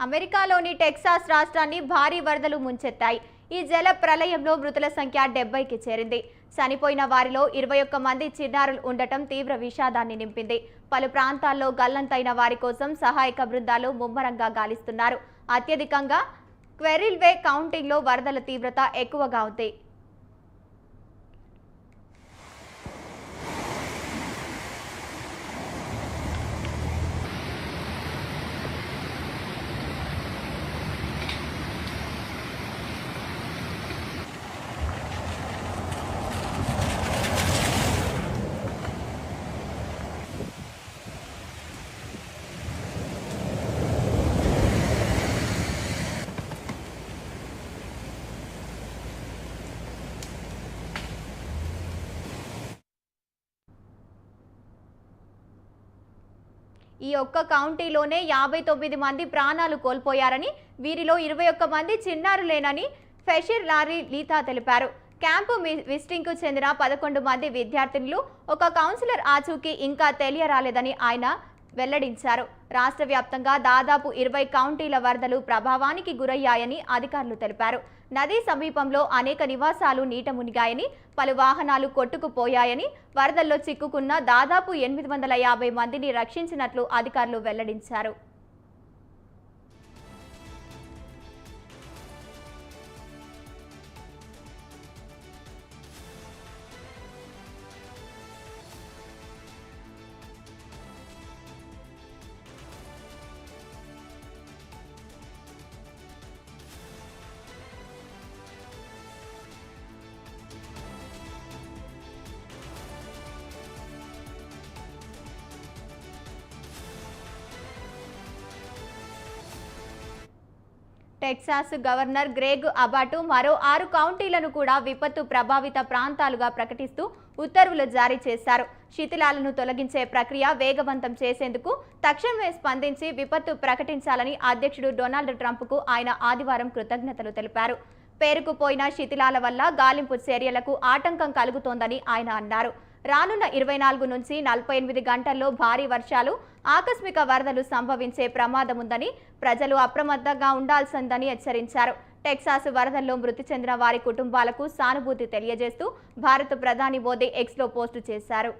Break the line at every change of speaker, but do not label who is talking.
అమెరికాలోని టెక్సాస్ రాష్ట్రాన్ని భారీ వరదలు ముంచెత్తాయి. ఈ జల ప్రళయంలో మృతుల సంఖ్య 70కి చేరింది. చనిపోయిన వారిలో 21 మంది చిన్నారులు ఉండటం తీవ్ర విషాదాన్ని నింపింది. పలు ప్రాంతాల్లో గల్లంతైన వారి కోసం సహాయక బృందాలు ముమ్మరంగా గాలిస్తున్నారు. అత్యధికంగా క్వెరిల్వే కౌంటీలో వరదల తీవ్రత ఎక్కువగా ఉంది. ఈ ఒక్క కౌంటీలోనే 59 మంది ప్రాణాలు కోల్పోయారని, వీరిలో 21 మంది చిన్నారులేనని ఫెషిర్ లారీ లీతా తెలిపారు. క్యాంపు విజిటింగ్కు చెందిన 11 మంది విద్యార్థినులు, ఒక కౌన్సిలర్ ఆచూకీ ఇంకా తెలియరాలేదని ఆయన వెల్లడించారు. రాష్ట్ర వ్యాప్తంగా దాదాపు 20 కౌంటీల వరదలు ప్రభావానికి గురయ్యాయని అధికారులు తెలిపారు. నదీ సమీపంలో అనేక నివాసాలు నీట మునిగాయని, పలు వాహనాలు కొట్టుకుపోయాయని, వరదల్లో చిక్కుకున్న దాదాపు 850 మందిని రక్షించినట్లు అధికారులు వెల్లడించారు. టెక్సాస్ గవర్నర్ గ్రెగ్ అబాట్ మరో 6 కౌంటీలను కూడా విపత్తు ప్రభావిత ప్రాంతాలుగా ప్రకటిస్తూ ఉత్తర్వులు జారీ చేశారు. శిథిలాలను తొలగించే ప్రక్రియ వేగవంతం చేసేందుకు తక్షణమే స్పందించి విపత్తు ప్రకటించాలని అధ్యక్షుడు డొనాల్డ్ ట్రంప్కు ఆయన ఆదివారం కృతజ్ఞతలు తెలిపారు. పేరుకుపోయిన శిథిలాల వల్ల గాలింపు చర్యలకు ఆటంకం కలుగుతోందని ఆయన అన్నారు. రానున్న 24 నుంచి 48 గంటల్లో భారీ వర్షాలు, ఆకస్మిక వరదలు సంభవించే ప్రమాదముందని, ప్రజలు అప్రమత్తంగా ఉండాల్సిందని హెచ్చరించారు. టెక్సాస్ వరదల్లో మృతి చెందిన వారి కుటుంబాలకు సానుభూతి తెలియజేస్తూ భారత ప్రధాని మోదీ ఎక్స్లో పోస్టు చేశారు.